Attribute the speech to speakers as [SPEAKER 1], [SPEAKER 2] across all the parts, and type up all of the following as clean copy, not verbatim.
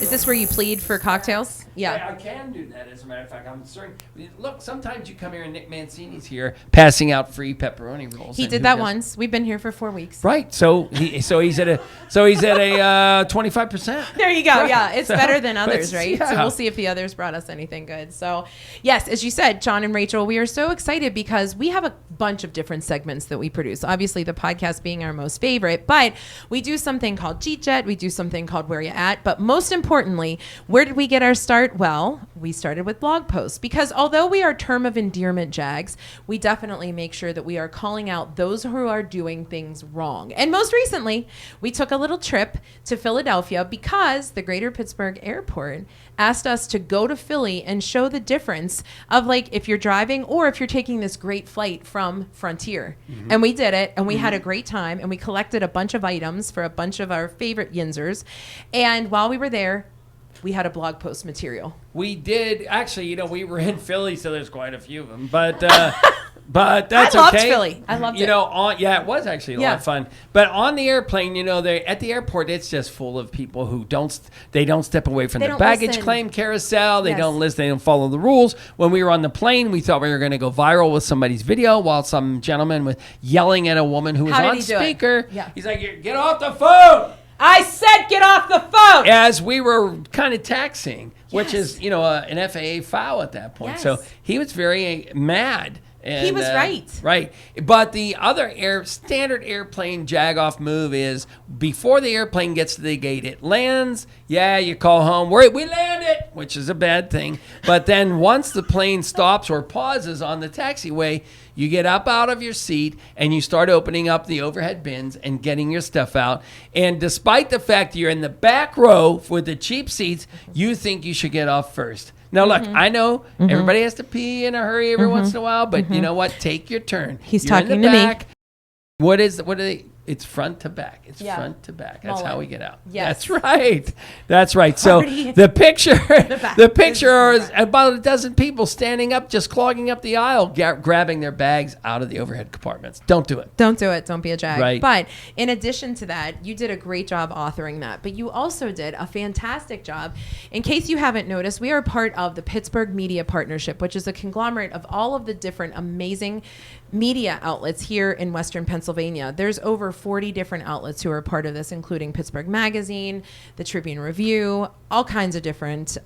[SPEAKER 1] Is this where you plead for cocktails? Yeah.
[SPEAKER 2] I can do that, as a matter of fact. I'm certain. Look, sometimes you come here and Nick Mancini's here passing out free pepperoni rolls.
[SPEAKER 1] He did that once. We've been here for 4 weeks.
[SPEAKER 2] Right. So he's at a 25%.
[SPEAKER 1] There you go. Yeah, it's better than others, right?
[SPEAKER 2] Yeah.
[SPEAKER 1] So we'll see if the others brought us anything good. So yes, as you said, John and Rachel, we are so excited because we have a bunch of different segments that we produce. Obviously, the podcast being our most favorite, but we do something called Jeet Jet. We do something called Where You At. But most importantly, where did we get our start? Well, we started with blog posts because although we are term of endearment Jags, we definitely make sure that we are calling out those who are doing things wrong. And most recently, we took a little trip to Philadelphia because the Greater Pittsburgh Airport asked us to go to Philly and show the difference of like if you're driving or if you're taking this great flight from Frontier. Mm-hmm. And we did it and we had a great time and we collected a bunch of items for a bunch of our favorite Yinzers. And while we were there, we had a blog post material.
[SPEAKER 2] We did. Actually, we were in Philly, so there's quite a few of them. But but that's
[SPEAKER 1] I loved
[SPEAKER 2] okay.
[SPEAKER 1] Philly. I loved it.
[SPEAKER 2] It was actually a lot of fun. But on the airplane, they at the airport, it's just full of people who don't step away from the baggage claim carousel. They don't listen. They don't follow the rules. When we were on the plane, we thought we were going to go viral with somebody's video while some gentleman was yelling at a woman who was on speaker.
[SPEAKER 1] Yeah.
[SPEAKER 2] He's like, "Get off the phone!"
[SPEAKER 1] I said get off the phone!
[SPEAKER 2] As we were kind of taxiing, which is, an FAA foul at that point. Yes. So he was very mad. And,
[SPEAKER 1] he was right.
[SPEAKER 2] Right. But the other standard airplane Jagoff move is before the airplane gets to the gate, it lands. Yeah, you call home. We landed, which is a bad thing. But then once the plane stops or pauses on the taxiway, you get up out of your seat and you start opening up the overhead bins and getting your stuff out. And despite the fact you're in the back row with the cheap seats, you think you should get off first. Now, look, I know everybody has to pee in a hurry every once in a while, but you know what? Take your turn.
[SPEAKER 1] He's talking to me.
[SPEAKER 2] What are they? It's front to back. It's front to back. That's how we get out.
[SPEAKER 1] Yes.
[SPEAKER 2] That's right. So the picture is about a dozen people standing up, just clogging up the aisle, grabbing their bags out of the overhead compartments. Don't do it.
[SPEAKER 1] Don't do it. Don't be a jag.
[SPEAKER 2] Right.
[SPEAKER 1] But in addition to that, you did a great job authoring that. But you also did a fantastic job. In case you haven't noticed, we are part of the Pittsburgh Media Partnership, which is a conglomerate of all of the different amazing media outlets here in Western Pennsylvania. There's over 40 different outlets who are part of this, including Pittsburgh Magazine, the Tribune Review, all kinds of different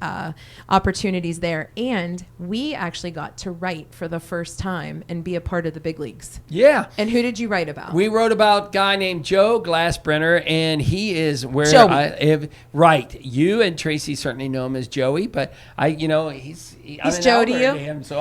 [SPEAKER 1] opportunities there. And we actually got to write for the first time and be a part of the big leagues.
[SPEAKER 2] Yeah.
[SPEAKER 1] And who did you write about?
[SPEAKER 2] We wrote about a guy named Joe Glassbrenner, and he is where
[SPEAKER 1] Joey.
[SPEAKER 2] I live. Right. You and Tracy certainly know him as Joey, but he's
[SPEAKER 1] Joe to you.
[SPEAKER 2] Him, so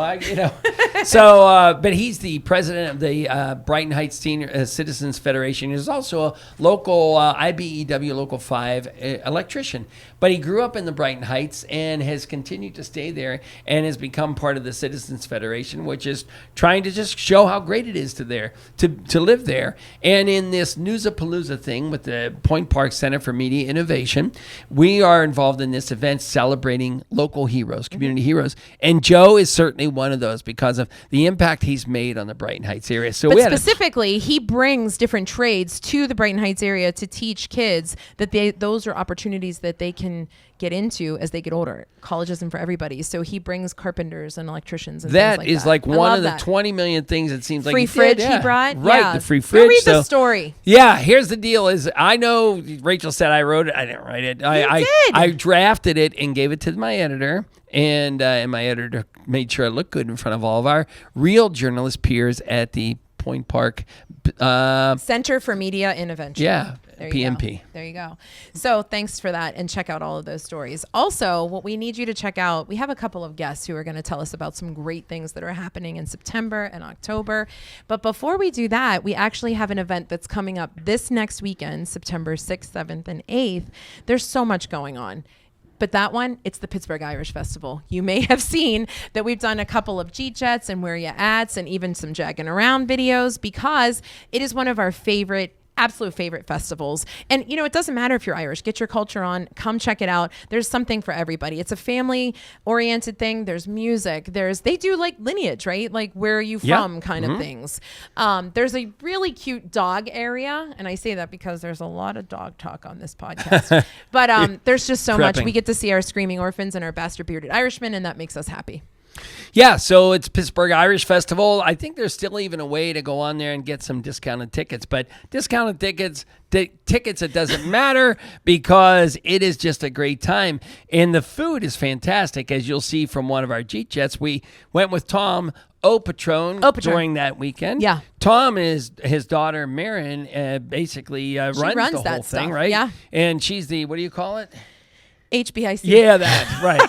[SPEAKER 2] but he's the president of the Brighton Heights Senior Citizens Federation. He's also a local IBEW Local 5 electrician. But he grew up in the Brighton Heights and has continued to stay there and has become part of the Citizens Federation, which is trying to just show how great it is to live there. And in this Newsapalooza thing with the Point Park Center for Media Innovation, we are involved in this event celebrating local heroes, community heroes. And Joe is certainly one of those because of the impact he's made on the Brighton Heights area. So
[SPEAKER 1] but specifically, he brings different trades to the Brighton Heights area to teach kids that those are opportunities that they can get into as they get older. College isn't for everybody. So he brings carpenters and electricians and things like that.
[SPEAKER 2] That is like one of the 20 million things it seems like
[SPEAKER 1] free fridge he brought.
[SPEAKER 2] Right, the free fridge.
[SPEAKER 1] Go read the story.
[SPEAKER 2] Yeah, here's the deal is I know Rachel said I wrote it. I didn't write it. I drafted it and gave it to my editor. And my editor made sure it looked good in front of all of our real journalist peers at the Point Park
[SPEAKER 1] Center for Media Innovation.
[SPEAKER 2] Yeah, PMP.
[SPEAKER 1] There you go. So thanks for that, and check out all of those stories. Also, what we need you to check out, we have a couple of guests who are going to tell us about some great things that are happening in September and October. But before we do that, we actually have an event that's coming up this next weekend, September 6th, 7th, and 8th. There's so much going on. But that one, it's the Pittsburgh Irish Festival. You may have seen that we've done a couple of Jeet Jets and Where You Ats and even some Jagging Around videos because it is one of our favorite absolute favorite festivals. And, you know, it doesn't matter if you're Irish. Get your culture on. Come check it out. There's something for everybody. It's a family-oriented thing. There's music. They do like lineage, right? Like, where are you from kind of things. There's a really cute dog area. And I say that because there's a lot of dog talk on this podcast. But there's just so much. We get to see our screaming orphans and our bastard bearded Irishmen, and that makes us happy.
[SPEAKER 2] Yeah, so it's Pittsburgh Irish Festival. I think there's still even a way to go on there and get some discounted tickets, but discounted tickets, it doesn't matter because it is just a great time. And the food is fantastic, as you'll see from one of our Jeep Jets. We went with Tom O'Patron during that weekend.
[SPEAKER 1] Yeah.
[SPEAKER 2] Tom is his daughter, Marin, basically runs the whole thing,
[SPEAKER 1] stuff,
[SPEAKER 2] right?
[SPEAKER 1] Yeah.
[SPEAKER 2] And she's the, what do you call it?
[SPEAKER 1] HBIC.
[SPEAKER 2] Yeah, that. Right.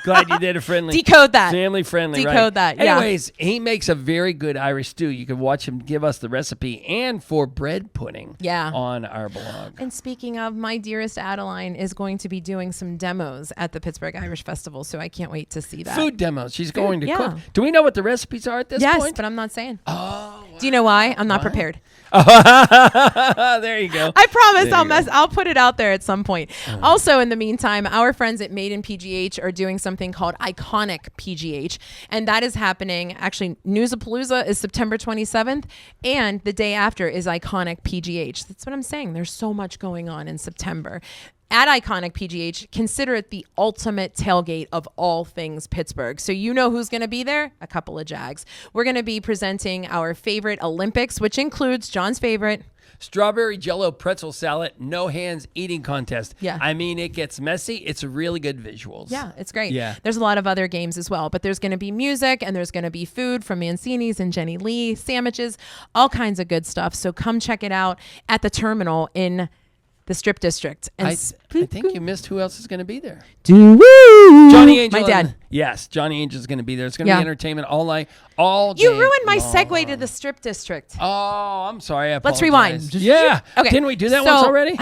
[SPEAKER 2] Glad you did it friendly.
[SPEAKER 1] Decode that.
[SPEAKER 2] Family friendly, right.
[SPEAKER 1] Decode that, yeah.
[SPEAKER 2] Anyways, he makes a very good Irish stew. You can watch him give us the recipe and for bread pudding on our blog.
[SPEAKER 1] And speaking of, my dearest Adeline is going to be doing some demos at the Pittsburgh Irish Festival, so I can't wait to see that.
[SPEAKER 2] Food demos. She's going to cook. Do we know what the recipes are at this point?
[SPEAKER 1] Yes, but I'm not saying.
[SPEAKER 2] Oh, wow.
[SPEAKER 1] Do you know why? I'm not prepared.
[SPEAKER 2] There you go.
[SPEAKER 1] I promise I'll put it out there at some point. Also, in the meantime, our friends at Made in PGH are doing something called Iconic PGH, and that is happening. Actually, Newsapalooza is September 27th, and the day after is Iconic PGH. That's what I'm saying. There's so much going on in September. At Iconic PGH, consider it the ultimate tailgate of all things Pittsburgh. So you know who's going to be there? A couple of Jags. We're going to be presenting our favorite Olympics, which includes John's favorite.
[SPEAKER 2] Strawberry Jello pretzel salad, no hands eating contest.
[SPEAKER 1] Yeah.
[SPEAKER 2] I mean, it gets messy. It's really good visuals.
[SPEAKER 1] Yeah, it's great.
[SPEAKER 2] Yeah.
[SPEAKER 1] There's a lot of other games as well, but there's going to be music and there's going to be food from Mancini's and Jenny Lee, sandwiches, all kinds of good stuff. So come check it out at the terminal in the Strip District. And
[SPEAKER 2] I think you missed who else is going to be there.
[SPEAKER 1] Johnny
[SPEAKER 2] Angel.
[SPEAKER 1] My dad.
[SPEAKER 2] Yes, Johnny Angel is going to be there. It's going to be entertainment all night, all day.
[SPEAKER 1] You ruined my
[SPEAKER 2] long.
[SPEAKER 1] segue to the Strip District.
[SPEAKER 2] Oh, I'm sorry.
[SPEAKER 1] Let's rewind.
[SPEAKER 2] Yeah.
[SPEAKER 1] Okay.
[SPEAKER 2] Didn't we do that once already?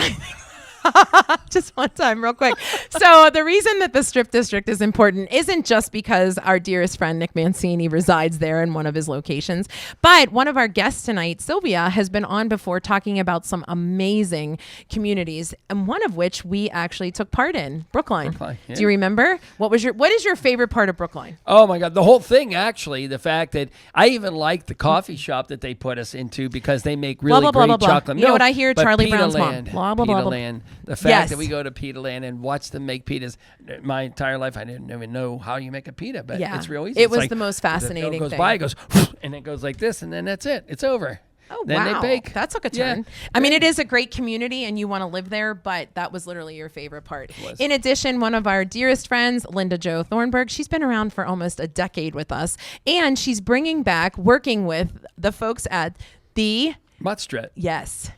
[SPEAKER 1] Just one time real quick. So the reason that the Strip District is important isn't just because our dearest friend Nick Mancini resides there in one of his locations, but one of our guests tonight, Sylvia, has been on before talking about some amazing communities, and one of which we actually took part in, Brookline.
[SPEAKER 2] Yeah.
[SPEAKER 1] Do you remember? What is your favorite part of Brookline?
[SPEAKER 2] Oh my God, the whole thing actually. The fact that I even like the coffee shop that they put us into because they make really great chocolate.
[SPEAKER 1] You know what I hear? Charlie
[SPEAKER 2] Pita
[SPEAKER 1] Brown's
[SPEAKER 2] Land,
[SPEAKER 1] mom. Blah blah blah.
[SPEAKER 2] Pita Land. The fact that we go to Pita Land and watch them make pitas. My entire life, I didn't even know how you make a pita, but it's real easy.
[SPEAKER 1] It was the most fascinating thing.
[SPEAKER 2] It goes by, it goes, and it goes like this, and then that's it. It's over.
[SPEAKER 1] Oh,
[SPEAKER 2] then
[SPEAKER 1] wow.
[SPEAKER 2] they bake.
[SPEAKER 1] That took a turn. Yeah. I mean, it is a great community and you want to live there, but that was literally your favorite part. In addition, one of our dearest friends, Linda Jo Thornburg, she's been around for almost a decade with us, and she's bringing back working with the folks at the
[SPEAKER 2] Muttstret.
[SPEAKER 1] Yes.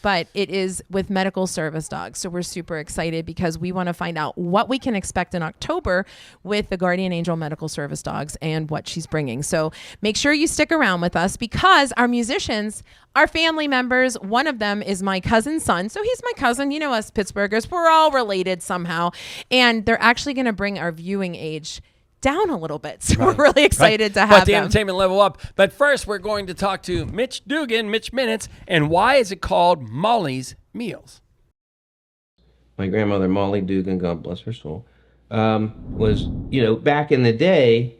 [SPEAKER 1] But it is with medical service dogs. So we're super excited because we want to find out what we can expect in October with the Guardian Angel medical service dogs and what she's bringing. So make sure you stick around with us because our musicians are family members. One of them is my cousin's son. So he's my cousin. You know us Pittsburghers, we're all related somehow. And they're actually going to bring our viewing age down a little bit. So we're really excited to have
[SPEAKER 2] the
[SPEAKER 1] them.
[SPEAKER 2] entertainment level up. But first, we're going to talk to Mitch Dugan, Mitch Minutes, and why is it called Molly's Meals?
[SPEAKER 3] My grandmother, Molly Dugan, God bless her soul, was, back in the day,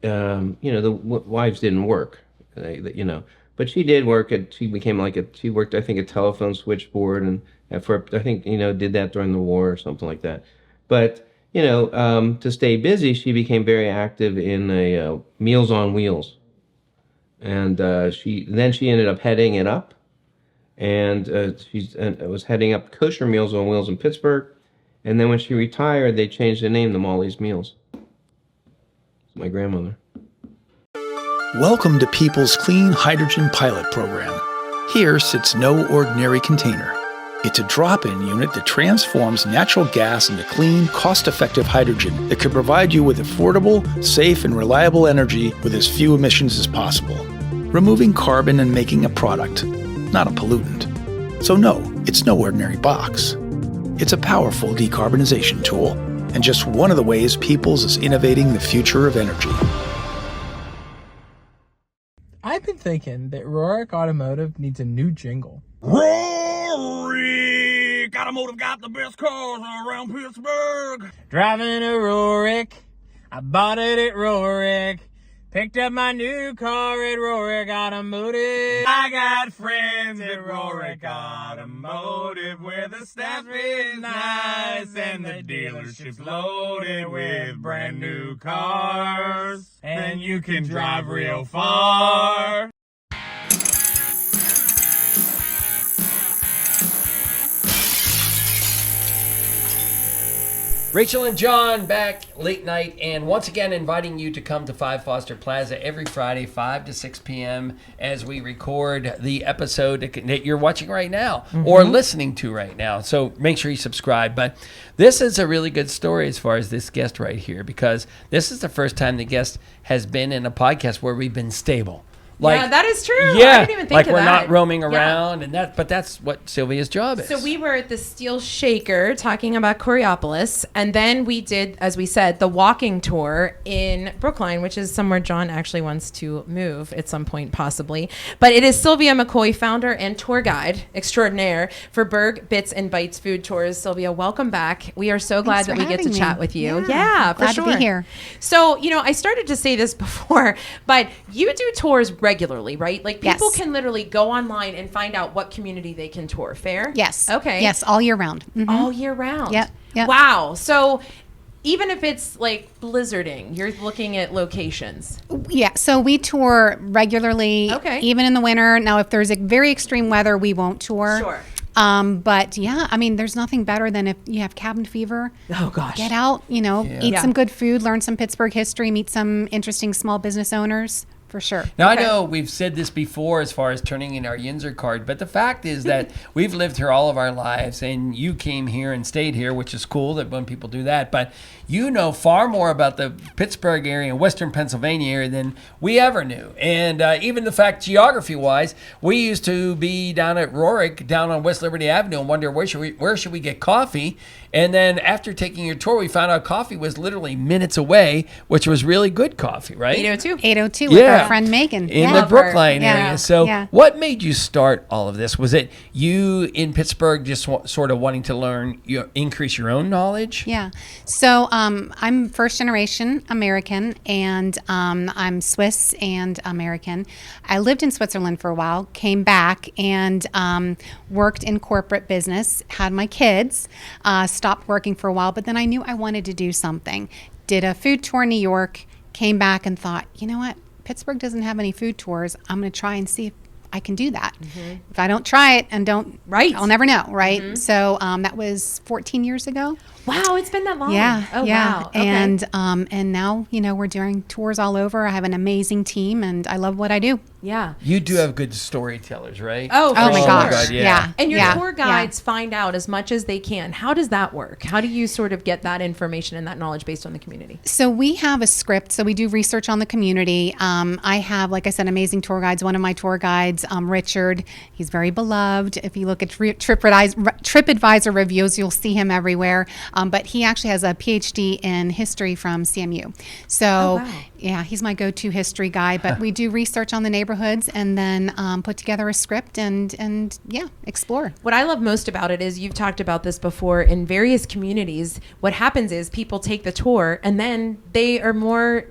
[SPEAKER 3] the wives didn't work, but she did work she became she worked, I think, a telephone switchboard and did that during the war or something like that. But to stay busy, she became very active in Meals on Wheels, and she ended up heading it up, and she was heading up Kosher Meals on Wheels in Pittsburgh, and then when she retired, they changed the name to Molly's Meals. It's my grandmother.
[SPEAKER 4] Welcome to People's Clean Hydrogen Pilot Program. Here sits no ordinary container. It's a drop-in unit that transforms natural gas into clean, cost-effective hydrogen that could provide you with affordable, safe, and reliable energy with as few emissions as possible, removing carbon and making a product, not a pollutant. So no, it's no ordinary box. It's a powerful decarbonization tool, and just one of the ways Peoples is innovating the future of energy.
[SPEAKER 5] I've been thinking that Rohrich Automotive needs a new jingle. Rohrich! Automotive got the best cars around Pittsburgh. Driving a Rohrich. I bought it at Rohrich. Picked up my new car at Rohrich Automotive. I got friends at Rohrich Automotive where the staff is nice and the dealership's loaded with brand new cars. And you can drive real far.
[SPEAKER 2] Rachel and John back late night, and once again inviting you to come to 5 Foster Plaza every Friday, 5 to 6 p.m. as we record the episode that you're watching right now or listening to right now. So make sure you subscribe. But this is a really good story as far as this guest right here, because this is the first time the guest has been in a podcast where we've been stable.
[SPEAKER 1] Yeah, that is true.
[SPEAKER 2] Yeah,
[SPEAKER 1] I didn't even think
[SPEAKER 2] like
[SPEAKER 1] of
[SPEAKER 2] we're
[SPEAKER 1] that.
[SPEAKER 2] not roaming around, and but that's what Sylvia's job is.
[SPEAKER 1] So we were at the Steel Shaker talking about Coriopolis, and then we did, as we said, the walking tour in Brookline, which is somewhere John actually wants to move at some point, possibly. But it is Sylvia McCoy, founder and tour guide extraordinaire for Burgh, Bits, and Bites Food Tours. Sylvia, welcome back. We are so glad that we get to chat with you. Yeah, for
[SPEAKER 6] glad
[SPEAKER 1] sure.
[SPEAKER 6] to be here.
[SPEAKER 1] So, I started to say this before, but you do tours regularly, right? Like people
[SPEAKER 6] Yes.
[SPEAKER 1] can literally go online and find out what community they can tour. Fair?
[SPEAKER 6] Yes.
[SPEAKER 1] Okay.
[SPEAKER 6] Yes, all year round. Mhm.
[SPEAKER 1] All year round.
[SPEAKER 6] Yep, yep.
[SPEAKER 1] Wow. So even if it's like blizzarding, you're looking at locations.
[SPEAKER 6] Yeah, so we tour regularly,
[SPEAKER 1] Okay.
[SPEAKER 6] even in the winter. Now, if there's a very extreme weather, we won't tour.
[SPEAKER 1] Sure.
[SPEAKER 6] But yeah, I mean, there's nothing better than if you have cabin fever.
[SPEAKER 1] Oh gosh.
[SPEAKER 6] Get out, eat
[SPEAKER 1] Yeah.
[SPEAKER 6] some good food, learn some Pittsburgh history, meet some interesting small business owners. For sure.
[SPEAKER 2] Now,
[SPEAKER 1] Okay.
[SPEAKER 2] I know we've said this before as far as turning in our Yinzer card, but the fact is that we've lived here all of our lives, and you came here and stayed here, which is cool that when people do that, but you know far more about the Pittsburgh area and Western Pennsylvania area than we ever knew. And even the fact, geography-wise, we used to be down at Rohrich, down on West Liberty Avenue, and wonder where should we get coffee? And then after taking your tour, we found out coffee was literally minutes away, which was really good coffee, right?
[SPEAKER 1] 802.
[SPEAKER 6] 802 with our friend Megan.
[SPEAKER 2] In
[SPEAKER 6] Yeah.
[SPEAKER 2] the Brookline
[SPEAKER 6] Yeah.
[SPEAKER 2] area. So
[SPEAKER 6] Yeah.
[SPEAKER 2] what made you start all of this? Was it you in Pittsburgh just sort of wanting to learn, increase your own knowledge?
[SPEAKER 6] Yeah. So I'm first generation American, and I'm Swiss and American. I lived in Switzerland for a while, came back and worked in corporate business, had my kids, stopped working for a while, but then I knew I wanted to do something. Did a food tour in New York, came back and thought, you know what? Pittsburgh doesn't have any food tours. I'm going to try and see if I can do that. If I don't try it and I'll never know, right? So that was 14 years ago.
[SPEAKER 1] Wow, it's been that long.
[SPEAKER 6] Yeah.
[SPEAKER 1] Oh,
[SPEAKER 6] yeah.
[SPEAKER 1] wow. Okay.
[SPEAKER 6] And now, we're doing tours all over. I have an amazing team and I love what I do.
[SPEAKER 1] Yeah.
[SPEAKER 2] You do have good storytellers, right?
[SPEAKER 1] Oh, for
[SPEAKER 6] Oh my
[SPEAKER 1] sure.
[SPEAKER 6] gosh.
[SPEAKER 2] God,
[SPEAKER 6] yeah.
[SPEAKER 1] And your
[SPEAKER 6] yeah.
[SPEAKER 1] tour guides find out as much as they can. How does that work? How do you sort of get that information and that knowledge based on the community?
[SPEAKER 6] So we have a script. So we do research on the community. I have, like I said, amazing tour guides. One of my tour guides, Richard, he's very beloved. If you look at TripAdvisor reviews, you'll see him everywhere. But he actually has a PhD in history from CMU. So
[SPEAKER 1] wow.
[SPEAKER 6] yeah, he's my go-to history guy. But we do research on the neighborhoods and then put together a script and explore.
[SPEAKER 1] What I love most about it is you've talked about this before in various communities. What happens is people take the tour and then they are more,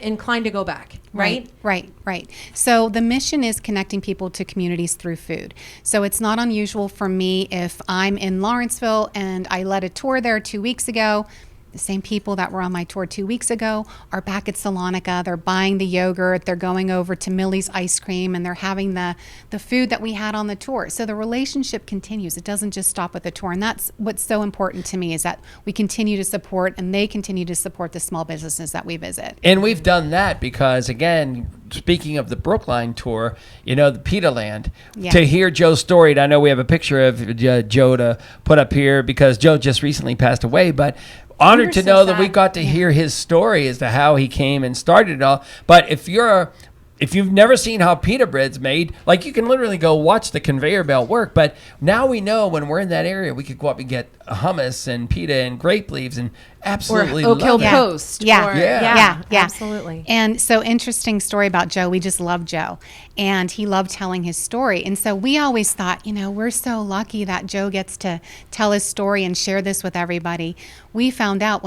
[SPEAKER 1] inclined to go back, right?
[SPEAKER 6] Right. So the mission is connecting people to communities through food. So it's not unusual for me if I'm in Lawrenceville and I led a tour there 2 weeks ago. The same people that were on my tour 2 weeks ago are back at Salonika. They're buying the yogurt. They're going over to Millie's ice cream, and they're having the food that we had on the tour. So the relationship continues. It doesn't just stop with the tour. And that's what's so important to me, is that we continue to support and they continue to support the small businesses that we visit.
[SPEAKER 2] And we've done that because, again, speaking of the Brookline tour, the Pita Land,
[SPEAKER 6] Yeah.
[SPEAKER 2] to hear Joe's story, and I know we have a picture of Joe to put up here because Joe just recently passed away, but honored to
[SPEAKER 1] so
[SPEAKER 2] know that we
[SPEAKER 1] sad.
[SPEAKER 2] got to hear his story as to how he came and started it all. But if you've never seen how pita bread's made, like, you can literally go watch the conveyor belt work. But now we know when we're in that area, we could go up and get hummus and pita and grape leaves absolutely
[SPEAKER 1] Oak Hill
[SPEAKER 2] love it.
[SPEAKER 1] Post.
[SPEAKER 6] Yeah.
[SPEAKER 1] Or,
[SPEAKER 6] Yeah.
[SPEAKER 1] absolutely.
[SPEAKER 6] And so interesting story about Joe. We just love Joe. And he loved telling his story. And so we always thought, we're so lucky that Joe gets to tell his story and share this with everybody. We found out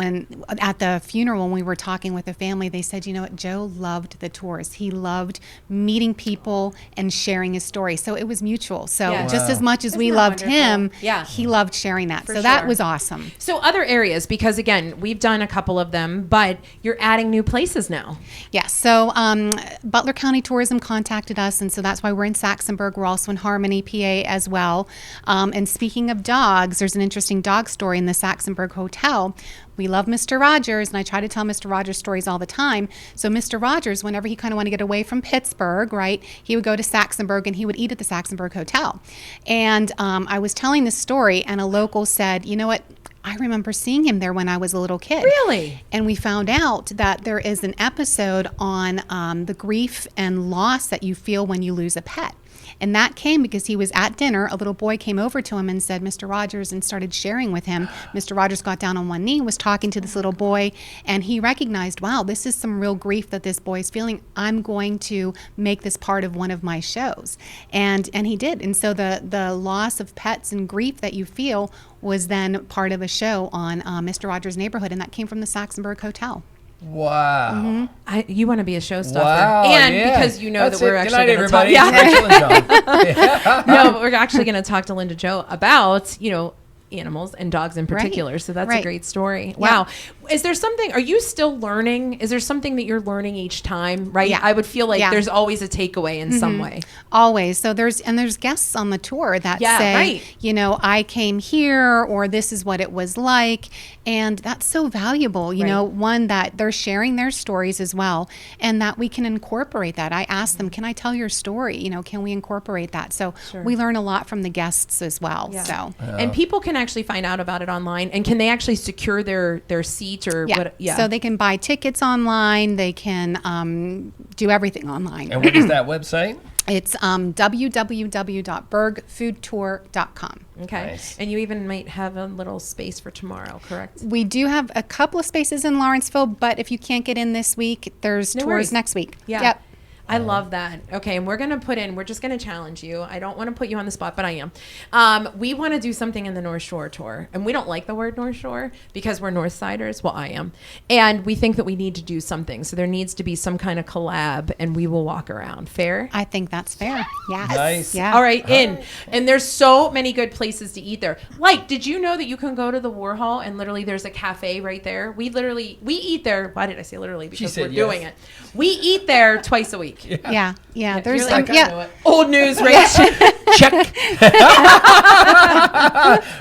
[SPEAKER 6] at the funeral, when we were talking with the family, they said, Joe loved the tours. He loved meeting people and sharing his story. So it was mutual. So just as much as we loved him, he loved sharing that. So that was awesome.
[SPEAKER 1] So other areas, because again, we've done a couple of them, but you're adding new places now.
[SPEAKER 6] Yes. So Butler County Tourism contacted us, and so that's why we're in Saxonburg. We're also in Harmony, PA as well. And speaking of dogs, there's an interesting dog story in the Saxonburg Hotel. We love Mr. Rogers, and I try to tell Mr. Rogers stories all the time. So Mr. Rogers, whenever he kind of wanted to get away from Pittsburgh, right, he would go to Saxonburg and he would eat at the Saxonburg Hotel. And I was telling this story, and a local said, you know what, I remember seeing him there when I was a little kid.
[SPEAKER 1] Really?
[SPEAKER 6] And we found out that there is an episode on the grief and loss that you feel when you lose a pet. And that came because he was at dinner. A little boy came over to him and said, Mr. Rogers, and started sharing with him. Mr. Rogers got down on one knee, was talking to this little boy, and he recognized, wow, this is some real grief that this boy is feeling. I'm going to make this part of one of my shows. And he did. And so the loss of pets and grief that you feel was then part of a show on Mr. Rogers' Neighborhood, and that came from the Saxonburg Hotel.
[SPEAKER 2] Wow.
[SPEAKER 1] You want to be a showstopper.
[SPEAKER 2] Wow,
[SPEAKER 1] and
[SPEAKER 2] yeah.
[SPEAKER 1] because you know
[SPEAKER 2] That's
[SPEAKER 1] that we're
[SPEAKER 2] it. Good
[SPEAKER 1] actually
[SPEAKER 2] night,
[SPEAKER 1] going to talk.
[SPEAKER 2] everybody. It's Rachel and John.
[SPEAKER 1] No, but we're actually going to talk to Linda Joe about, animals and dogs in particular.
[SPEAKER 6] Right.
[SPEAKER 1] So that's
[SPEAKER 6] Right.
[SPEAKER 1] a great story.
[SPEAKER 6] Yeah.
[SPEAKER 1] Wow. Is there something, are you still learning? Is there something that you're learning each time, right?
[SPEAKER 6] Yeah.
[SPEAKER 1] I would feel like
[SPEAKER 6] Yeah.
[SPEAKER 1] there's always a takeaway in some way.
[SPEAKER 6] Always. So there's guests on the tour that say,
[SPEAKER 1] right.
[SPEAKER 6] I came here, or this is what it was like. And that's so valuable, you know, one, that they're sharing their stories as well, and that we can incorporate that. I asked them, can I tell your story? Can we incorporate that? So we learn a lot from the guests as well.
[SPEAKER 1] Yeah.
[SPEAKER 6] So
[SPEAKER 1] And people can actually find out about it online. And can they actually secure their seat or what? Yeah.
[SPEAKER 6] So they can buy tickets online. They can do everything online.
[SPEAKER 2] And what is that website?
[SPEAKER 6] It's www.burghfoodtour.com.
[SPEAKER 1] Okay.
[SPEAKER 2] Nice.
[SPEAKER 1] And you even might have a little space for tomorrow, correct?
[SPEAKER 6] We do have a couple of spaces in Lawrenceville, but if you can't get in this week, there's
[SPEAKER 1] No
[SPEAKER 6] tours
[SPEAKER 1] worries.
[SPEAKER 6] next week.
[SPEAKER 1] Yeah.
[SPEAKER 6] Yep.
[SPEAKER 1] I love that. Okay, and we're just going to challenge you. I don't want to put you on the spot, but I am. We want to do something in the North Shore tour. And we don't like the word North Shore because we're North Siders. Well, I am. And we think that we need to do something. So there needs to be some kind of collab, and we will walk around. Fair?
[SPEAKER 6] I think that's fair. Yes.
[SPEAKER 2] Nice.
[SPEAKER 6] Yeah.
[SPEAKER 1] All right, in. And there's so many good places to eat there. Like, did you know that you can go to the Warhol and literally there's a cafe right there? We eat there. Why did I say literally? Because
[SPEAKER 2] said
[SPEAKER 1] we're
[SPEAKER 2] yes.
[SPEAKER 1] doing it. We eat there twice a week.
[SPEAKER 6] Yeah. There's
[SPEAKER 1] You're like, I
[SPEAKER 6] yeah.
[SPEAKER 1] know it. Old news, Rach.
[SPEAKER 2] Check.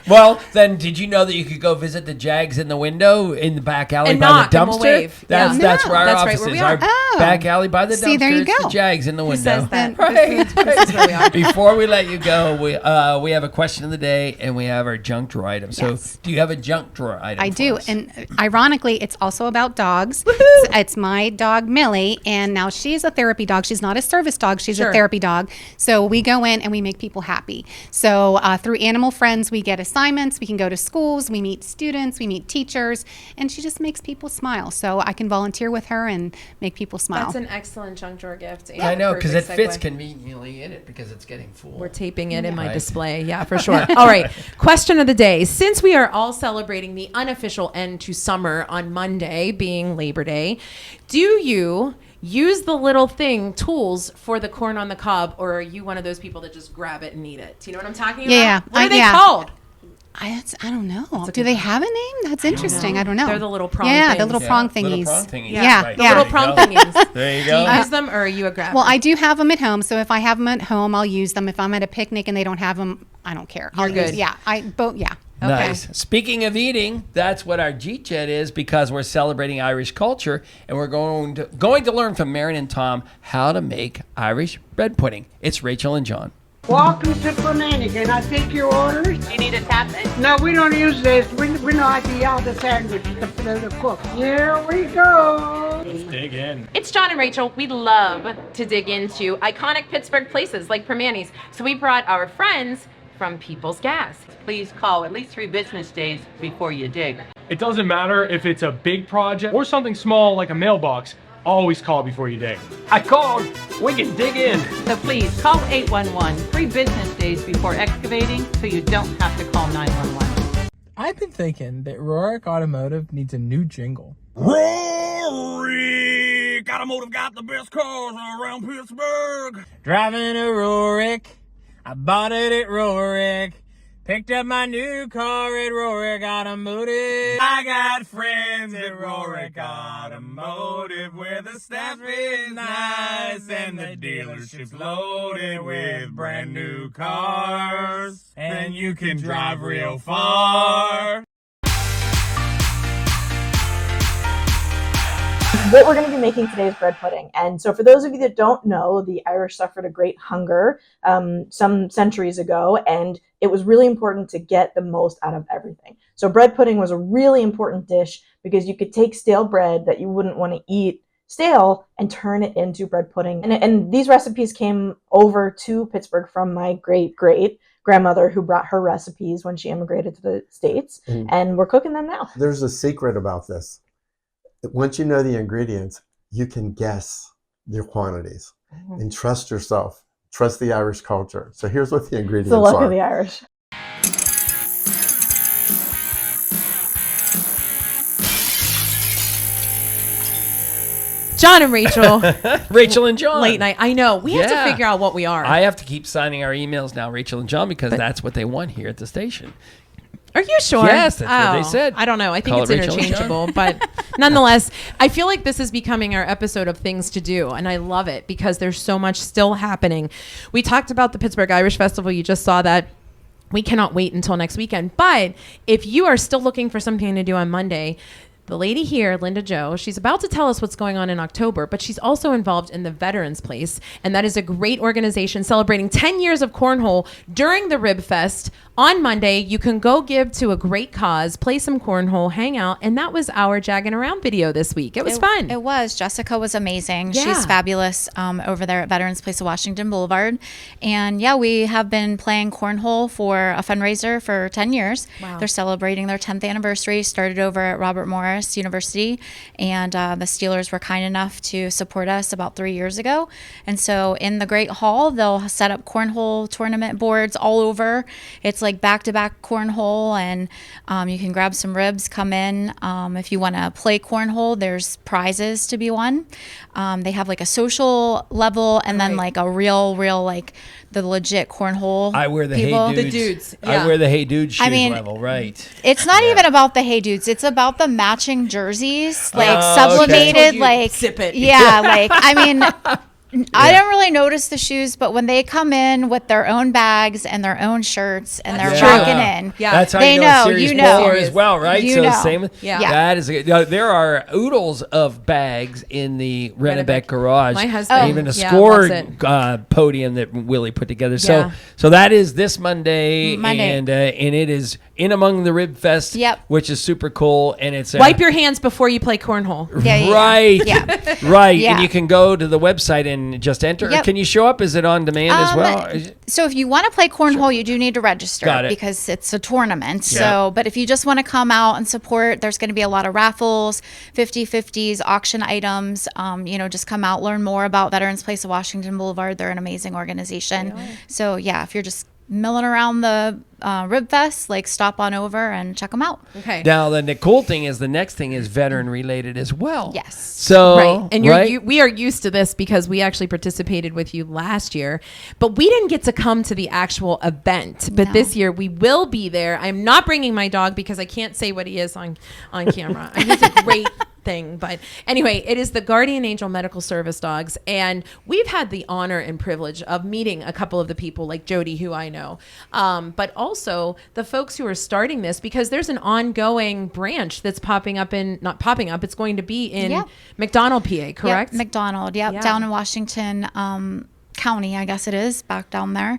[SPEAKER 2] Well, then, did you know that you could go visit the Jags in the window in the back alley
[SPEAKER 1] And
[SPEAKER 2] by
[SPEAKER 1] knock
[SPEAKER 2] the
[SPEAKER 1] and we'll
[SPEAKER 2] dumpster?
[SPEAKER 1] wave.
[SPEAKER 2] That's
[SPEAKER 1] Yeah.
[SPEAKER 2] that's where our
[SPEAKER 1] That's right
[SPEAKER 2] office
[SPEAKER 1] where we
[SPEAKER 2] is.
[SPEAKER 1] are.
[SPEAKER 2] Our
[SPEAKER 6] Oh.
[SPEAKER 2] back alley by the dumpster.
[SPEAKER 6] See, there you
[SPEAKER 2] It's the
[SPEAKER 6] go.
[SPEAKER 2] Jags in the window.
[SPEAKER 1] Says that.
[SPEAKER 2] Right.
[SPEAKER 1] This is where we are.
[SPEAKER 2] Before we let you go, we have a question of the day, and we have our junk drawer item. So,
[SPEAKER 6] Yes.
[SPEAKER 2] do you have a junk drawer item?
[SPEAKER 6] I
[SPEAKER 2] for
[SPEAKER 6] do.
[SPEAKER 2] us?
[SPEAKER 6] And ironically, it's also about dogs. It's my dog, Millie, and now she's a therapy dog. She's not a service dog. She's
[SPEAKER 1] Sure.
[SPEAKER 6] a therapy dog. So we go in and we make people happy. So through Animal Friends, we get assignments. We can go to schools. We meet students. We meet teachers. And she just makes people smile. So I can volunteer with her and make people smile.
[SPEAKER 1] That's an excellent junk drawer gift.
[SPEAKER 2] I know, because it
[SPEAKER 1] Perfect
[SPEAKER 2] fits
[SPEAKER 1] segue.
[SPEAKER 2] conveniently in it because it's getting full.
[SPEAKER 1] We're taping it in my
[SPEAKER 2] Right.
[SPEAKER 1] display. Yeah, for sure. All right. Question of the day. Since we are all celebrating the unofficial end to summer on Monday, being Labor Day, do you use the little tools for the corn on the cob, or are you one of those people that just grab it and eat it? Do you know what I'm talking about?
[SPEAKER 6] Yeah.
[SPEAKER 1] What are they
[SPEAKER 6] yeah.
[SPEAKER 1] called?
[SPEAKER 6] I don't know.
[SPEAKER 1] a
[SPEAKER 6] Do
[SPEAKER 1] good
[SPEAKER 6] they have a name? That's interesting. I don't know.
[SPEAKER 1] They're the little prong
[SPEAKER 6] Yeah, the
[SPEAKER 1] things.
[SPEAKER 6] little prong thingies.
[SPEAKER 2] Little prong thingies.
[SPEAKER 6] Yeah,
[SPEAKER 2] Right.
[SPEAKER 1] The
[SPEAKER 6] yeah.
[SPEAKER 1] little
[SPEAKER 2] There you
[SPEAKER 1] prong
[SPEAKER 2] go.
[SPEAKER 1] thingies.
[SPEAKER 2] There you
[SPEAKER 1] Do
[SPEAKER 2] go.
[SPEAKER 1] you use them, or are you a grabber?
[SPEAKER 6] Well, I do have them at home. So if I have them at home, I'll use them. If I'm at a picnic and they don't have them, I don't care. I'll
[SPEAKER 1] You're
[SPEAKER 6] use-
[SPEAKER 1] good.
[SPEAKER 6] Yeah. Yeah.
[SPEAKER 2] Nice. Speaking of eating, that's what our G-Chat is, because we're celebrating Irish culture, and we're going to learn from Marin and Tom how to make Irish bread pudding. It's Rachel and John.
[SPEAKER 7] Welcome to Fernandes. Can I take your orders?
[SPEAKER 8] You need a tappet?
[SPEAKER 7] No, we don't use this. We know how to yell the sandwich to cook. Here we go.
[SPEAKER 1] It's John and Rachel. We love to dig into iconic Pittsburgh places like Permanis. So we brought our friends
[SPEAKER 8] from People's Gas. Please call at least 3 business days before you dig.
[SPEAKER 9] It doesn't matter if it's a big project or something small like a mailbox. Always call before you dig.
[SPEAKER 3] I called. We can dig in.
[SPEAKER 8] So please call 811 3 business days before excavating so you don't have to call 911.
[SPEAKER 10] I've been thinking that Rohrich Automotive needs a new jingle.
[SPEAKER 5] Rohrich Automotive got the best cars around Pittsburgh. Driving a Rohrich, I bought it at Rohrich. Picked up my new car at Rohrich Automotive. I got friends at Rohrich Automotive where the staff is nice and the dealership's loaded with brand new cars. And you can drive real far.
[SPEAKER 11] What we're going to be making today is bread pudding. And so for those of you that don't know, the Irish suffered a great hunger some centuries ago, and it was really important to get the most out of everything. So bread pudding was a really important dish because you could take stale bread that you wouldn't want to eat stale and turn it into bread pudding. And these recipes came over to Pittsburgh from my great-great-grandmother who brought her recipes when she immigrated to the States, and we're cooking them now.
[SPEAKER 12] There's a secret about this. Once you know the ingredients, you can guess your quantities and trust yourself. Trust the Irish culture. So here's what the ingredients are.
[SPEAKER 11] The luck of the Irish.
[SPEAKER 1] John and Rachel.
[SPEAKER 2] Rachel and John.
[SPEAKER 1] Late night. I know. We have to figure out what we are.
[SPEAKER 2] I have to keep signing our emails now, Rachel and John, because that's what they want here at the station.
[SPEAKER 1] Are you sure?
[SPEAKER 2] Yes, that's what they said.
[SPEAKER 1] I don't know. I think
[SPEAKER 2] Call
[SPEAKER 1] it's
[SPEAKER 2] it Rachel and
[SPEAKER 1] interchangeable, but nonetheless, I feel like this is becoming our episode of things to do, and I love it because there's so much still happening. We talked about the Pittsburgh Irish Festival. You just saw that. We cannot wait until next weekend. But if you are still looking for something to do on Monday, the lady here, Linda Jo, she's about to tell us what's going on in October, but she's also involved in the Veterans Place, and that is a great organization celebrating 10 years of cornhole during the Rib Fest. On Monday, you can go give to a great cause, play some cornhole, hang out, and that was our Jagging Around video this week. It was fun.
[SPEAKER 13] It was. Jessica was amazing.
[SPEAKER 1] Yeah.
[SPEAKER 13] She's fabulous over there at Veterans Place of Washington Boulevard. And yeah, we have been playing cornhole for a fundraiser for 10 years.
[SPEAKER 1] Wow.
[SPEAKER 13] They're celebrating their 10th anniversary, started over at Robert Morris University, and the Steelers were kind enough to support us about 3 years ago. And so in the Great Hall, they'll set up cornhole tournament boards all over. It's like back-to-back cornhole, and you can grab some ribs, come in. If you want to play cornhole, there's prizes to be won. They have like a social level and then like a real like the legit cornhole.
[SPEAKER 2] I wear the
[SPEAKER 13] people.
[SPEAKER 2] Hey Dudes.
[SPEAKER 1] The dudes.
[SPEAKER 2] I wear the Hey Dudes shoes
[SPEAKER 13] I mean,
[SPEAKER 2] level, right.
[SPEAKER 13] It's not even about the Hey Dudes. It's about the matching jerseys, like
[SPEAKER 2] Oh,
[SPEAKER 13] sublimated,
[SPEAKER 1] okay.
[SPEAKER 13] like
[SPEAKER 1] Zip it.
[SPEAKER 13] Yeah, like I mean, I don't really notice the shoes, but when they come in with their own bags and their own shirts and they're walking in,
[SPEAKER 2] that's how
[SPEAKER 13] they
[SPEAKER 2] you
[SPEAKER 13] know,
[SPEAKER 2] serious
[SPEAKER 13] you know.
[SPEAKER 2] bowler as well, right?
[SPEAKER 13] You
[SPEAKER 2] so
[SPEAKER 13] know.
[SPEAKER 2] same with that is there are oodles of bags in the Rennebeck garage.
[SPEAKER 1] My husband,
[SPEAKER 2] even a
[SPEAKER 1] yeah,
[SPEAKER 2] score
[SPEAKER 1] loves it.
[SPEAKER 2] podium that Willie put together.
[SPEAKER 1] Yeah.
[SPEAKER 2] So that is this Monday.
[SPEAKER 13] Monday.
[SPEAKER 2] and it is in among the Rib Fest,
[SPEAKER 13] Yep.
[SPEAKER 2] which is super cool, and it's
[SPEAKER 1] Wipe your hands before you play cornhole.
[SPEAKER 2] right,
[SPEAKER 13] Yeah.
[SPEAKER 2] right,
[SPEAKER 13] Yeah.
[SPEAKER 2] and you can go to the website and just enter.
[SPEAKER 13] Yep.
[SPEAKER 2] Can you show up? Is it on demand as well?
[SPEAKER 13] So if you want to play cornhole, you do need to register
[SPEAKER 2] Got it.
[SPEAKER 13] because it's a tournament.
[SPEAKER 2] Yeah.
[SPEAKER 13] So, but if you just want to come out and support, there's going to be a lot of raffles, 50/50s, auction items. Just come out, learn more about Veterans Place of Washington Boulevard. They're an amazing organization. So yeah, if you're just milling around the Rib Fest, like stop on over and check them out.
[SPEAKER 1] Okay.
[SPEAKER 2] Now the cool thing is the next thing is veteran related as well.
[SPEAKER 13] Yes.
[SPEAKER 2] So
[SPEAKER 1] Right. And we are used to this because we actually participated with you last year, but we didn't get to come to the actual event. But this year we will be there. I'm not bringing my dog because I can't say what he is on camera. He's a great thing. But anyway, it is the Guardian Angel Medical Service dogs. And we've had the honor and privilege of meeting a couple of the people like Jody, who I know, but also the folks who are starting this, because there's an ongoing branch that's not popping up. It's going to be in McDonald, PA, correct?
[SPEAKER 13] Yep, McDonald. Yep.
[SPEAKER 1] Yeah.
[SPEAKER 13] Down in Washington County, I guess it is, back down there.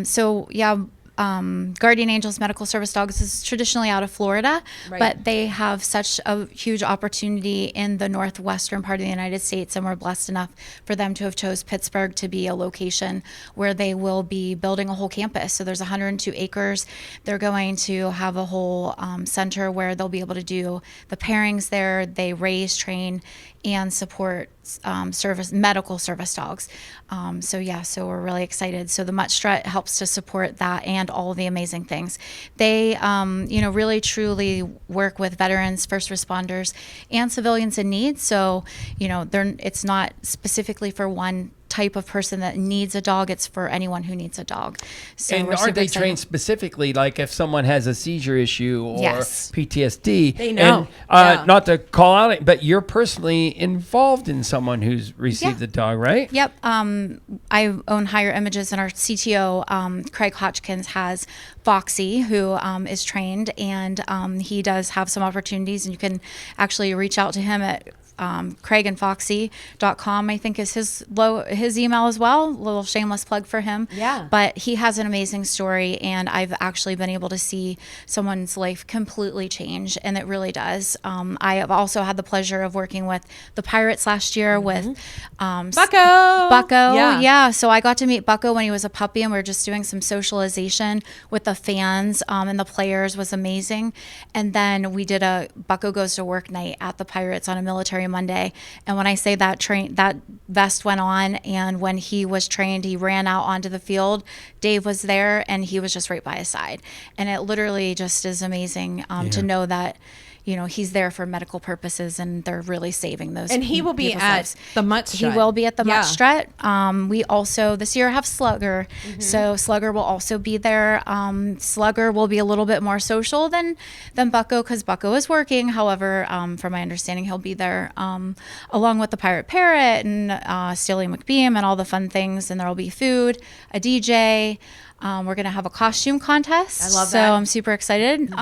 [SPEAKER 13] So yeah, Guardian Angels Medical Service Dogs is traditionally out of Florida, but they have such a huge opportunity in the northwestern part of the United States, and we're blessed enough for them to have chose Pittsburgh to be a location where they will be building a whole campus. So there's 102 acres. They're going to have a whole center where they'll be able to do the pairings there. They raise, train, and support medical service dogs. So we're really excited. So the Mutt Strut helps to support that and all of the amazing things. They, really truly work with veterans, first responders, and civilians in need. So, it's not specifically for one type of person that needs a dog. It's for anyone who needs a dog. So
[SPEAKER 2] and aren't they trained specifically, like if someone has a seizure issue or PTSD?
[SPEAKER 1] They know.
[SPEAKER 2] And, not to call out it, but you're personally involved in someone who's received the dog, right?
[SPEAKER 13] Yep. I own Higher Images, and our CTO, Craig Hotchkins, has Foxy, who is trained, and he does have some opportunities, and you can actually reach out to him at craigandfoxy.com, I think is his email as well. A little shameless plug for him.
[SPEAKER 1] Yeah.
[SPEAKER 13] But he has an amazing story, and I've actually been able to see someone's life completely change, and it really does. I have also had the pleasure of working with the Pirates last year with Bucko. Yeah. So I got to meet Bucko when he was a puppy, and we were just doing some socialization with the fans, and the players was amazing. And then we did a Bucko Goes to Work night at the Pirates on a military Monday, and when I say that vest went on, and when he was trained, he ran out onto the field. Dave was there, and he was just right by his side, and it literally just is amazing to know that he's there for medical purposes, and they're really saving those.
[SPEAKER 1] And he will be at
[SPEAKER 13] lives.
[SPEAKER 1] the Mutt Strut.
[SPEAKER 13] He will be at the Mutt Strut. We also this year have Slugger, so Slugger will also be there. Slugger will be a little bit more social than Bucko, because Bucko is working. However, from my understanding, he'll be there along with the Pirate Parrot and Steely McBeam and all the fun things. And there will be food, a DJ. We're going to have a costume contest.
[SPEAKER 1] I love that.
[SPEAKER 13] So I'm super excited.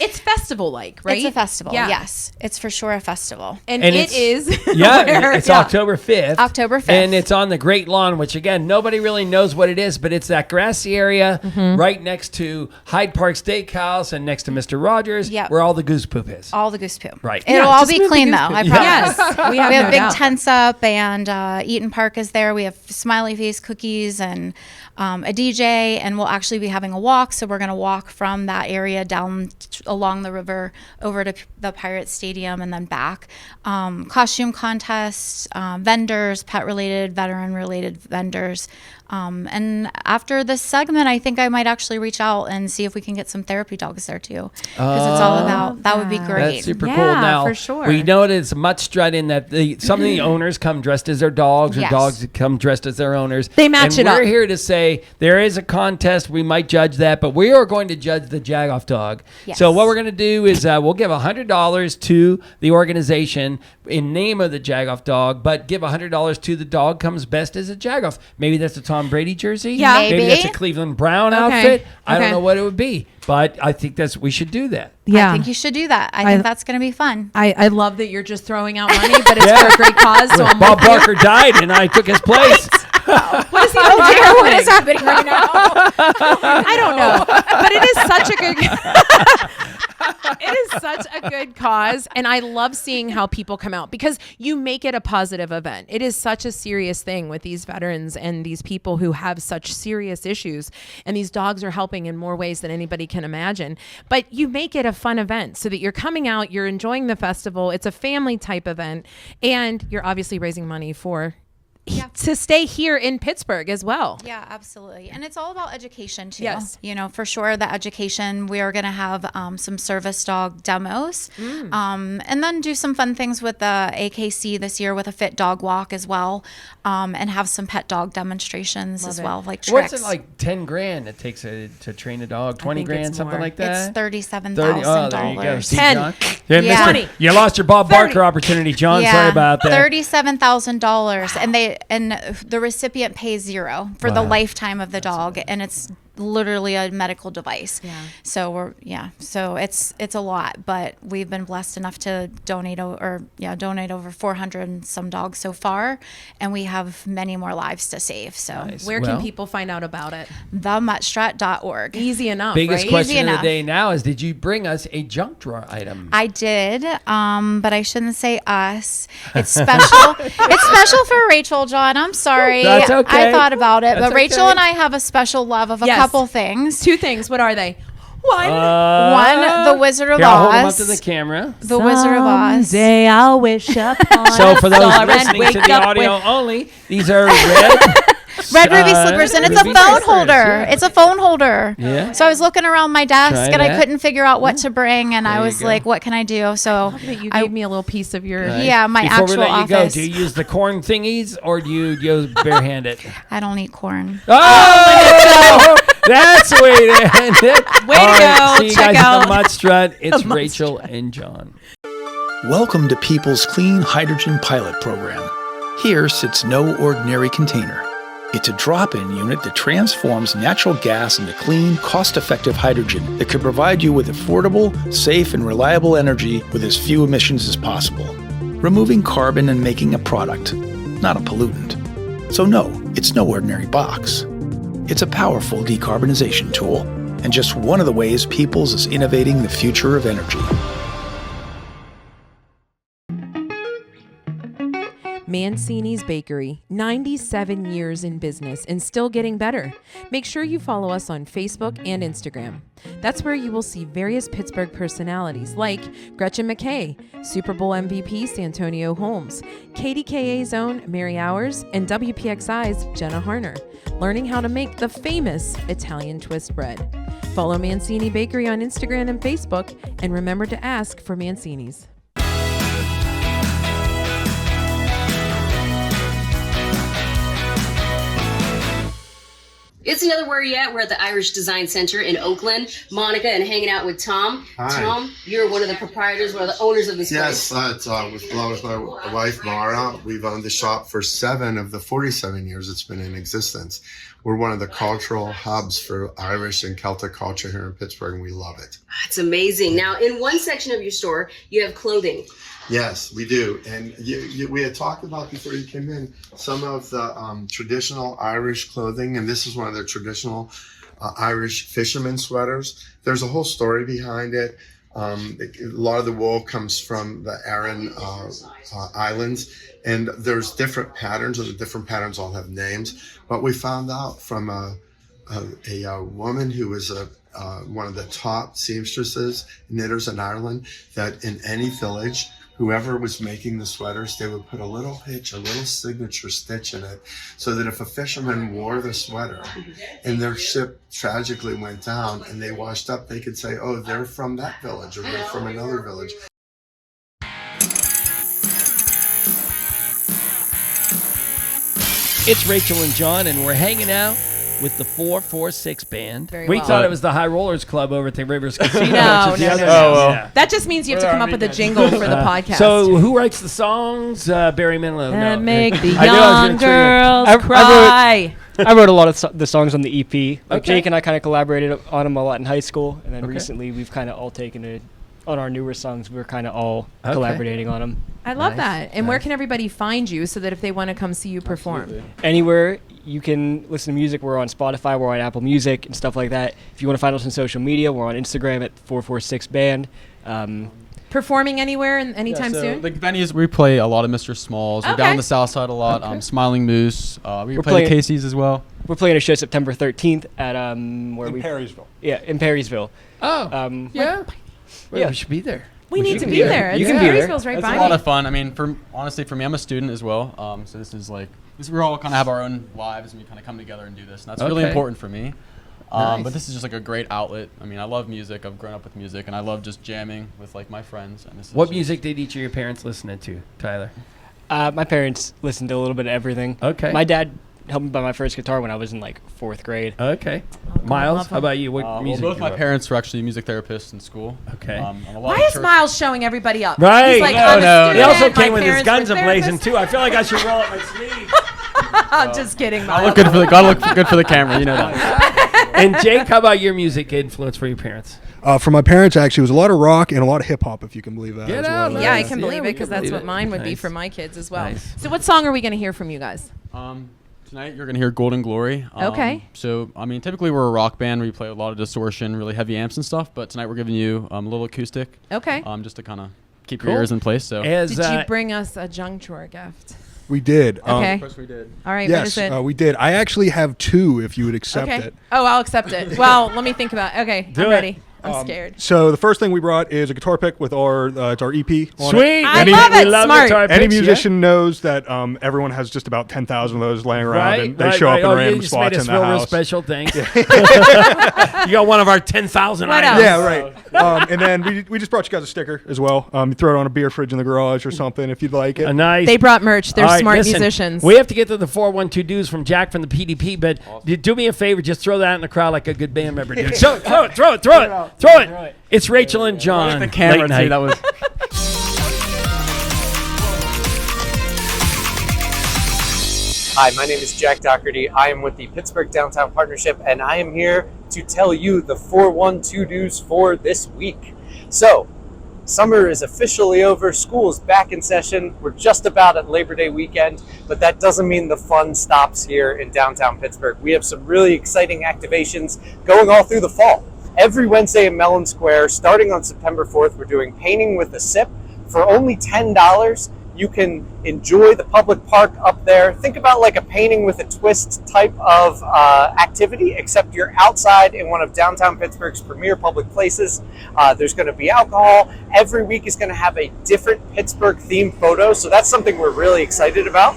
[SPEAKER 1] It's festival-like, right?
[SPEAKER 13] It's a festival,
[SPEAKER 1] Yeah.
[SPEAKER 13] Yes. It's for sure a festival.
[SPEAKER 1] And it is.
[SPEAKER 2] It's October 5th.
[SPEAKER 13] October 5th.
[SPEAKER 2] And it's on the Great Lawn, which, again, nobody really knows what it is, but it's that grassy area right next to Hyde Park Steakhouse and next to Mr. Rogers, where all the goose poop is.
[SPEAKER 13] All the goose poop.
[SPEAKER 2] Right.
[SPEAKER 13] It'll all be clean, though. I promise.
[SPEAKER 1] Yes.
[SPEAKER 13] We have
[SPEAKER 1] no
[SPEAKER 13] big
[SPEAKER 1] doubt.
[SPEAKER 13] tents up, and Eaton Park is there. We have smiley face cookies and a DJ, and we'll actually be having a walk. So we're going to walk from that area down along the river over to the Pirate Stadium and then back. Costume contests, vendors, pet-related, veteran-related vendors. And after this segment, I think I might actually reach out and see if we can get some therapy dogs there too, because it's all about that would be great.
[SPEAKER 2] That's super cool. Now,
[SPEAKER 1] for sure.
[SPEAKER 2] we know that it's Mutt Strut in that some of the owners come dressed as their dogs, or dogs come dressed as their owners.
[SPEAKER 1] They match it up.
[SPEAKER 2] We're here to say there is a contest. We might judge that, but we are going to judge the Jagoff dog.
[SPEAKER 13] Yes.
[SPEAKER 2] So what we're going to do is we'll give $100 to the organization in name of the Jagoff dog, but give $100 to the dog comes best as a Jagoff. Maybe that's a Tom Brady jersey.
[SPEAKER 1] Yeah.
[SPEAKER 2] Maybe that's a
[SPEAKER 13] Maybe.
[SPEAKER 2] Cleveland Brown
[SPEAKER 1] Okay.
[SPEAKER 2] outfit. I don't
[SPEAKER 1] Okay.
[SPEAKER 2] know what it would be, but I think we should do that.
[SPEAKER 1] Yeah.
[SPEAKER 13] I think you should do that. I think that's going to be fun.
[SPEAKER 1] I love that you're just throwing out money, but it's for a great cause. So I'm
[SPEAKER 2] Bob
[SPEAKER 1] with you.
[SPEAKER 2] Barker died, and I took his place.
[SPEAKER 1] What is he doing?
[SPEAKER 13] What is happening right now?
[SPEAKER 1] I don't know, but it is such a good. It is such a good cause, and I love seeing how people come out, because you make it a positive event. It is such a serious thing with these veterans and these people who have such serious issues, and these dogs are helping in more ways than anybody can imagine. But you make it a fun event so that you're coming out, you're enjoying the festival. It's a family type event, and you're obviously raising money for to stay here in Pittsburgh as well.
[SPEAKER 13] Yeah, absolutely. And it's all about education too.
[SPEAKER 1] Yes.
[SPEAKER 13] For sure, the education, we are going to have some service dog demos and then do some fun things with the AKC this year with a fit dog walk as well, and have some pet dog demonstrations as well, like tricks.
[SPEAKER 2] What's it like? $10,000 it takes to train a dog. 20 grand, something
[SPEAKER 1] more.
[SPEAKER 2] like that.
[SPEAKER 13] It's $37,000.
[SPEAKER 2] Oh, there you go. See,
[SPEAKER 1] 10.
[SPEAKER 2] John?
[SPEAKER 13] Yeah.
[SPEAKER 1] 20.
[SPEAKER 2] You lost your Bob Barker opportunity, John. Sorry about that.
[SPEAKER 13] $37,000, and the recipient pays $0 for the lifetime of the dog, and it's literally a medical device.
[SPEAKER 1] Yeah.
[SPEAKER 13] So so it's a lot, but we've been blessed enough to donate over 400 and some dogs so far, and we have many more lives to save. So
[SPEAKER 2] Nice.
[SPEAKER 1] Where can people find out about it?
[SPEAKER 13] themuttstrut.org.
[SPEAKER 1] Easy enough.
[SPEAKER 2] Biggest
[SPEAKER 1] right?
[SPEAKER 2] question
[SPEAKER 13] Easy
[SPEAKER 2] of the
[SPEAKER 13] enough.
[SPEAKER 2] day now is, did you bring us a junk drawer item?
[SPEAKER 13] I did, but I shouldn't say us. It's special. It's special for Rachel, John. I'm sorry.
[SPEAKER 2] That's okay.
[SPEAKER 13] I thought about it,
[SPEAKER 2] That's
[SPEAKER 13] but Rachel
[SPEAKER 2] okay.
[SPEAKER 13] and I have a special love of a
[SPEAKER 1] Yes.
[SPEAKER 13] couple things.
[SPEAKER 1] 2 things. What are they? One.
[SPEAKER 13] One, the Wizard of
[SPEAKER 2] Here, I'll hold them up
[SPEAKER 13] Oz.
[SPEAKER 2] to the camera.
[SPEAKER 13] The Wizard of Oz.
[SPEAKER 1] Someday I'll wish upon
[SPEAKER 2] So for
[SPEAKER 1] a
[SPEAKER 2] those
[SPEAKER 1] star and
[SPEAKER 2] listening
[SPEAKER 1] wake
[SPEAKER 2] to the
[SPEAKER 1] up
[SPEAKER 2] audio
[SPEAKER 1] with-
[SPEAKER 2] only, these are red.
[SPEAKER 13] Red ruby slippers, and it's a
[SPEAKER 2] ruby
[SPEAKER 13] phone
[SPEAKER 2] slippers,
[SPEAKER 13] holder.
[SPEAKER 2] yeah.
[SPEAKER 13] It's a phone holder.
[SPEAKER 2] Yeah.
[SPEAKER 13] So I was looking around my desk,
[SPEAKER 2] Try
[SPEAKER 13] and I
[SPEAKER 2] that.
[SPEAKER 13] couldn't figure out what to bring, and
[SPEAKER 2] There
[SPEAKER 13] I
[SPEAKER 2] you
[SPEAKER 13] was
[SPEAKER 2] go.
[SPEAKER 13] like, "What can I do?" So
[SPEAKER 1] That you
[SPEAKER 13] I
[SPEAKER 1] gave me a little piece of your.
[SPEAKER 2] Right.
[SPEAKER 13] Yeah, my
[SPEAKER 2] Before
[SPEAKER 13] actual
[SPEAKER 2] we let you
[SPEAKER 13] office.
[SPEAKER 2] go, do you use the corn thingies or do you use barehanded?
[SPEAKER 13] I don't eat corn.
[SPEAKER 2] Oh, that's the way to end it.
[SPEAKER 1] Way to go.
[SPEAKER 2] See you
[SPEAKER 1] Check
[SPEAKER 2] guys
[SPEAKER 1] out
[SPEAKER 2] at the Mutt Strut. It's
[SPEAKER 1] the Mutt
[SPEAKER 2] Rachel and John.
[SPEAKER 4] Welcome to People's Clean Hydrogen Pilot Program. Here sits no ordinary container. It's a drop-in unit that transforms natural gas into clean, cost-effective hydrogen that could provide you with affordable, safe, and reliable energy with as few emissions as possible, removing carbon and making a product, not a pollutant. So no, it's no ordinary box. It's a powerful decarbonization tool, and just one of the ways Peoples is innovating the future of energy.
[SPEAKER 1] Mancini's Bakery, 97 years in business and still getting better. Make sure you follow us on Facebook and Instagram. That's where you will see various Pittsburgh personalities like Gretchen McKay, Super Bowl MVP Santonio Holmes, KDKA's own Mary Hours, and WPXI's Jenna Harner, learning how to make the famous Italian twist bread. Follow Mancini Bakery on Instagram and Facebook, and remember to ask for Mancini's.
[SPEAKER 14] It's another Where You At. We're at the Irish Design Center in Oakland. Monica and hanging out with Tom.
[SPEAKER 12] Hi.
[SPEAKER 14] Tom, you're one of the proprietors, one of the owners of this
[SPEAKER 12] Yes,
[SPEAKER 14] place.
[SPEAKER 12] along with my wife Mara. We've owned the shop for 7 of the 47 years it's been in existence. We're one of the cultural hubs for Irish and Celtic culture here in Pittsburgh, and we love it.
[SPEAKER 14] It's amazing. Now, in one section of your store, you have clothing.
[SPEAKER 12] Yes, we do. And we had talked about before you came in some of the traditional Irish clothing, and this is one of the traditional Irish fisherman sweaters. There's a whole story behind it. A lot of the wool comes from the Aran Islands, and there's different patterns, and the different patterns all have names. But we found out from a woman who was one of the top seamstresses, knitters in Ireland, that in any village, whoever was making the sweaters, they would put a little hitch, a little signature stitch in it, so that if a fisherman wore the sweater and their ship tragically went down and they washed up, they could say, oh, they're from that village or they're from another village.
[SPEAKER 2] It's Rachel and John, and we're hanging out with the 446 band.
[SPEAKER 1] Very
[SPEAKER 2] We
[SPEAKER 1] well.
[SPEAKER 2] thought it was the High Rollers Club over at the Rivers Casino.
[SPEAKER 1] No,
[SPEAKER 2] which is the
[SPEAKER 1] no,
[SPEAKER 2] other
[SPEAKER 1] no,
[SPEAKER 2] house.
[SPEAKER 1] no.
[SPEAKER 2] Yeah.
[SPEAKER 1] That just means you have to come up with a jingle for the podcast.
[SPEAKER 2] So who writes the songs? Barry Manilow.
[SPEAKER 1] And make the
[SPEAKER 9] I knew I was
[SPEAKER 1] young
[SPEAKER 9] gonna trigger.
[SPEAKER 1] girls cry.
[SPEAKER 9] I wrote a lot of the songs on the EP. Like
[SPEAKER 2] Okay.
[SPEAKER 9] Jake and I kind of collaborated on them a lot in high school, and then
[SPEAKER 2] Okay.
[SPEAKER 9] recently we've kind of all taken it on our newer songs. We're kind of all
[SPEAKER 2] Okay.
[SPEAKER 9] collaborating on them.
[SPEAKER 1] I love
[SPEAKER 2] Nice,
[SPEAKER 1] that. And where
[SPEAKER 2] nice.
[SPEAKER 1] can everybody find you so that if they want to come see you perform?
[SPEAKER 9] Anywhere you can listen to music, we're on Spotify, we're on Apple Music and stuff like that. If you want to find us on social media, we're on Instagram at 446band.
[SPEAKER 1] Performing anywhere and anytime
[SPEAKER 15] so
[SPEAKER 1] soon?
[SPEAKER 15] The venues, we play a lot of Mr. Smalls. We're
[SPEAKER 1] Okay.
[SPEAKER 15] down on the south side a lot.
[SPEAKER 2] Okay.
[SPEAKER 15] Smiling Moose. We
[SPEAKER 9] We're
[SPEAKER 15] play
[SPEAKER 9] playing-
[SPEAKER 15] the Casey's as well.
[SPEAKER 9] We're playing a show September 13th at
[SPEAKER 16] Perrysville.
[SPEAKER 9] Yeah, in Perrysville.
[SPEAKER 2] Oh, yeah.
[SPEAKER 9] Yeah.
[SPEAKER 2] We should be there.
[SPEAKER 1] We need to
[SPEAKER 9] can
[SPEAKER 1] be
[SPEAKER 9] be
[SPEAKER 1] there.
[SPEAKER 9] there. You
[SPEAKER 1] It's
[SPEAKER 9] can be there.
[SPEAKER 1] Perrysville's right
[SPEAKER 15] It's
[SPEAKER 1] by
[SPEAKER 15] a lot
[SPEAKER 1] me.
[SPEAKER 15] of fun. I mean, honestly, for me, I'm a student as well. So this is like, we all kind of have our own lives, and we kind of come together and do this. And that's really
[SPEAKER 2] Okay.
[SPEAKER 15] important for me.
[SPEAKER 2] Nice.
[SPEAKER 15] But this is just like a great outlet. I mean, I love music. I've grown up with music, and I love just jamming with like my friends. And this is
[SPEAKER 2] What
[SPEAKER 15] just-
[SPEAKER 2] music did each of your parents listen to, Tyler?
[SPEAKER 9] My parents listened to a little bit of everything.
[SPEAKER 2] Okay.
[SPEAKER 9] My dad helped me buy my first guitar when I was in like 4th grade.
[SPEAKER 2] Okay.
[SPEAKER 1] God,
[SPEAKER 2] Miles,
[SPEAKER 1] love
[SPEAKER 2] how
[SPEAKER 1] him.
[SPEAKER 2] about you? What
[SPEAKER 15] Well,
[SPEAKER 2] music?
[SPEAKER 15] both
[SPEAKER 2] you
[SPEAKER 15] my
[SPEAKER 2] love?
[SPEAKER 15] parents were actually music therapists in school.
[SPEAKER 2] Okay.
[SPEAKER 15] I'm a lot
[SPEAKER 1] Why
[SPEAKER 15] of
[SPEAKER 1] is
[SPEAKER 15] church-
[SPEAKER 1] Miles showing everybody up?
[SPEAKER 2] Right.
[SPEAKER 1] He's like,
[SPEAKER 2] no,
[SPEAKER 1] I'm a
[SPEAKER 2] no.
[SPEAKER 1] student,
[SPEAKER 2] He also
[SPEAKER 1] my
[SPEAKER 2] came with his
[SPEAKER 1] parents
[SPEAKER 2] guns
[SPEAKER 1] were
[SPEAKER 2] ablazing
[SPEAKER 1] therapists.
[SPEAKER 2] too. I feel like I should roll up my sleeve.
[SPEAKER 1] I'm just kidding,
[SPEAKER 15] I
[SPEAKER 1] Miles.
[SPEAKER 15] look good for the gotta look good for the camera, you know that.
[SPEAKER 2] And Jake, how about your music influence for your parents?
[SPEAKER 16] For my parents, actually, it was a lot of rock and a lot of hip hop, if you can believe that.
[SPEAKER 2] Get
[SPEAKER 16] as
[SPEAKER 2] out,
[SPEAKER 16] well.
[SPEAKER 1] Yeah, I can believe it because that's what mine would be for my kids as well. So what song are we going to hear from you guys?
[SPEAKER 15] Tonight you're going to hear Golden Glory.
[SPEAKER 1] Okay.
[SPEAKER 15] So, I mean, typically we're a rock band. We play a lot of distortion, really heavy amps and stuff. But tonight we're giving you a little acoustic.
[SPEAKER 1] Okay.
[SPEAKER 15] Just to kind of keep your ears in place. So.
[SPEAKER 1] Did you bring us a junk drawer gift?
[SPEAKER 16] We did.
[SPEAKER 1] Okay.
[SPEAKER 15] Of course we did.
[SPEAKER 1] All right,
[SPEAKER 16] yes,
[SPEAKER 1] what is it?
[SPEAKER 16] We did. I actually have 2 if you would accept it.
[SPEAKER 1] Oh, I'll accept it. Well, let me think about it. Okay, I'm ready. I'm scared.
[SPEAKER 16] So the first thing we brought is a guitar pick with our it's our EP. On
[SPEAKER 2] Sweet.
[SPEAKER 16] It.
[SPEAKER 1] I love it. Smart.
[SPEAKER 2] guitar picks,
[SPEAKER 16] Any musician knows that everyone has just about 10,000 of those laying around, and they show up in random spots in the house.
[SPEAKER 2] Real special thing. You got one of our 10,000
[SPEAKER 1] What
[SPEAKER 2] items.
[SPEAKER 16] Yeah, right. And then we just brought you guys a sticker as well. You throw it on a beer fridge in the garage or something if you'd like it.
[SPEAKER 2] Nice.
[SPEAKER 1] They brought merch. They're
[SPEAKER 2] All right,
[SPEAKER 1] smart
[SPEAKER 2] listen,
[SPEAKER 1] musicians.
[SPEAKER 2] We have to get to the 412 dues from Jack from the PDP, but do me a favor, just throw that in the crowd like a good band member did. So throw it. It's Rachel and John.
[SPEAKER 15] The camera
[SPEAKER 2] Late
[SPEAKER 15] too. That was.
[SPEAKER 17] Hi, my name is Jack Doherty. I am with the Pittsburgh Downtown Partnership, and I am here to tell you the 412 dues for this week. So, summer is officially over. School's back in session. We're just about at Labor Day weekend, but that doesn't mean the fun stops here in downtown Pittsburgh. We have some really exciting activations going all through the fall. Every Wednesday in Mellon Square, starting on September 4th, we're doing Painting with a Sip. For only $10, you can enjoy the public park up there. Think about like a Painting with a Twist type of activity, except you're outside in one of downtown Pittsburgh's premier public places. There's going to be alcohol. Every week is going to have a different Pittsburgh-themed photo, so that's something we're really excited about.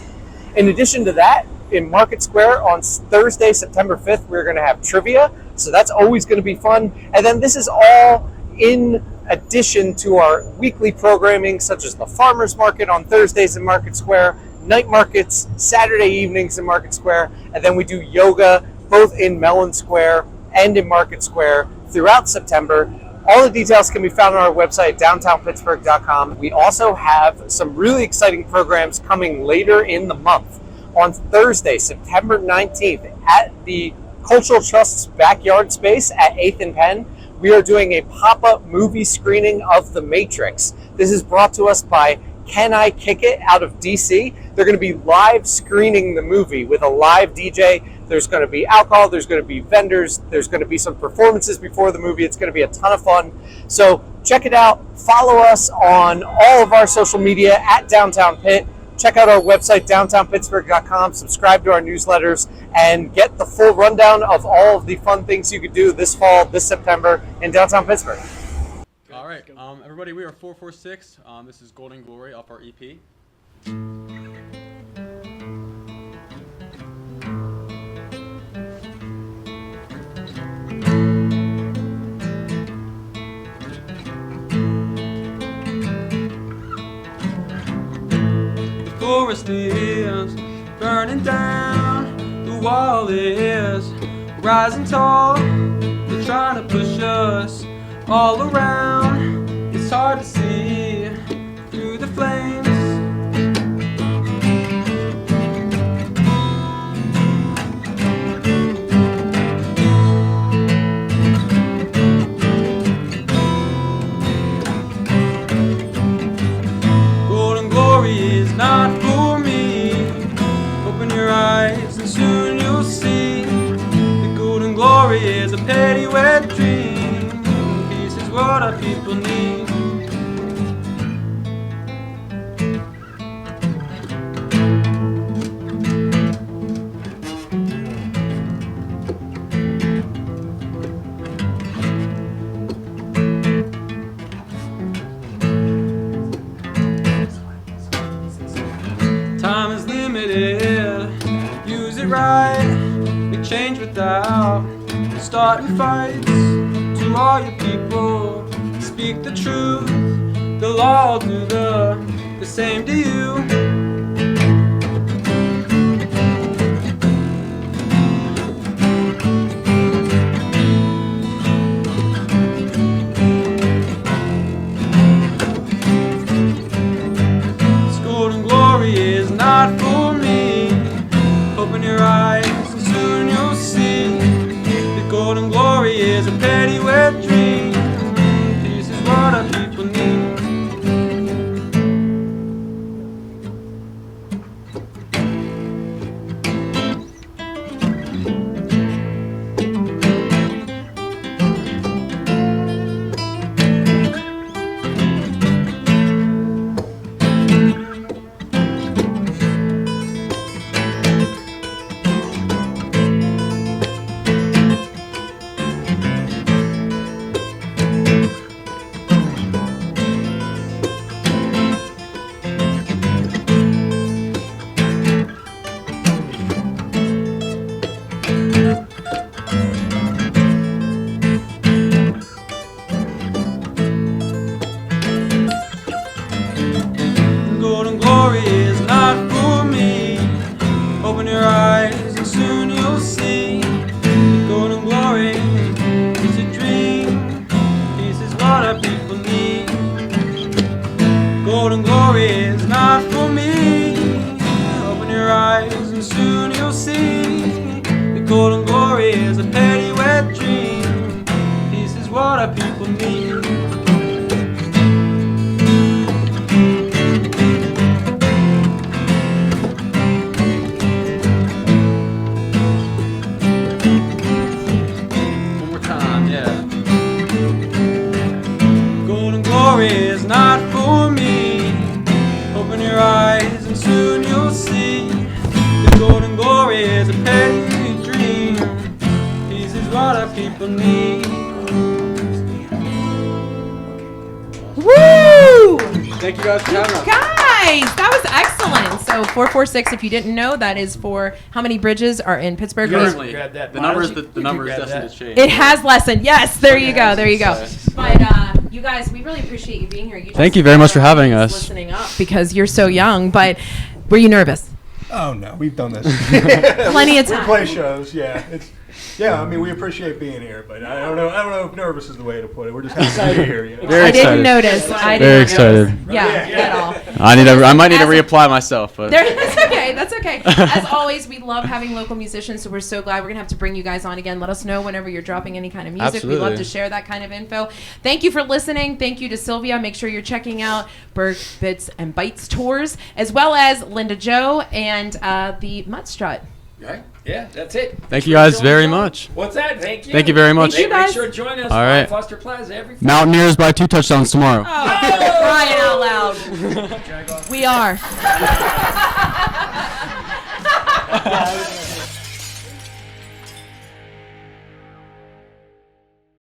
[SPEAKER 17] In addition to that, in Market Square on Thursday, September 5th, we're going to have trivia. So that's always going to be fun. And then this is all in addition to our weekly programming, such as the Farmers Market on Thursdays in Market Square, night markets, Saturday evenings in Market Square, and then we do yoga both in Mellon Square and in Market Square throughout September. All the details can be found on our website, downtownpittsburgh.com. We also have some really exciting programs coming later in the month. On Thursday, September 19th, at the Cultural Trust's backyard space at 8th and Penn, we are doing a pop-up movie screening of The Matrix. This is brought to us by Can I Kick It out of DC. They're going to be live screening the movie with a live DJ. There's going to be alcohol, there's going to be vendors, there's going to be some performances before the movie. It's going to be a ton of fun. So check it out. Follow us on all of our social media at Downtown Pitt. Check out our website, downtownpittsburgh.com, subscribe to our newsletters, and get the full rundown of all of the fun things you could do this fall, this September in downtown Pittsburgh.
[SPEAKER 15] All right, everybody, we are 446. This is Golden Glory off our EP. The forest is burning down, the wall is rising tall. They're trying to push us all around. It's hard to see through the flames. Golden glory is not for me. Open your eyes and soon you'll see. The golden glory is a petty wet dream. Peace is what our people need. Time is limited, use it right. Make change without starting fights. To all your people, speak the truth. They'll all do the same to you. This golden glory is not for me. Open your eyes and soon you'll see. The golden golden glory is a petty wet dream. Peace is what our people need. One more time, yeah. Golden glory is not for me. Open your eyes and soon you'll see. The golden glory is a petty dream. Peace is what our people need.
[SPEAKER 1] Woo!
[SPEAKER 15] Thank you guys for having us.
[SPEAKER 1] Guys, that was excellent. So 446, if you didn't know, that is for how many bridges are in Pittsburgh.
[SPEAKER 15] Currently, the number is destined to change.
[SPEAKER 1] It has lessened. Yes, there you go. There you go. But you guys, we really appreciate you being here.
[SPEAKER 18] Thank you very much for having us.
[SPEAKER 1] Listening up because you're so young. But were you nervous?
[SPEAKER 16] Oh no, we've done this.
[SPEAKER 1] Plenty of time.
[SPEAKER 16] We play shows. Yeah, I mean, we appreciate being here, but I don't know if nervous is the way to put it. We're just happy to be here. You know?
[SPEAKER 18] Very excited.
[SPEAKER 1] I didn't notice.
[SPEAKER 18] Very excited.
[SPEAKER 1] Yeah, at all.
[SPEAKER 18] I might need to reapply myself, but
[SPEAKER 1] That's okay. That's okay. As always, we love having local musicians, so we're so glad we're gonna have to bring you guys on again. Let us know whenever you're dropping any kind of music.
[SPEAKER 18] Absolutely.
[SPEAKER 1] We love to share that kind of info. Thank you for listening. Thank you to Sylvia. Make sure you're checking out Burgh, Bits, and Bites tours, as well as Linda Joe and the Mutt Strut.
[SPEAKER 2] Right? Yeah, that's it.
[SPEAKER 18] Thank you guys very much.
[SPEAKER 2] What's that? Thank you.
[SPEAKER 18] Thank you very much.
[SPEAKER 2] Make sure to join us
[SPEAKER 18] All
[SPEAKER 2] on
[SPEAKER 18] right.
[SPEAKER 2] Foster Plaza every Friday.
[SPEAKER 18] Mountaineers by 2 touchdowns tomorrow.
[SPEAKER 1] Crying out loud. We are.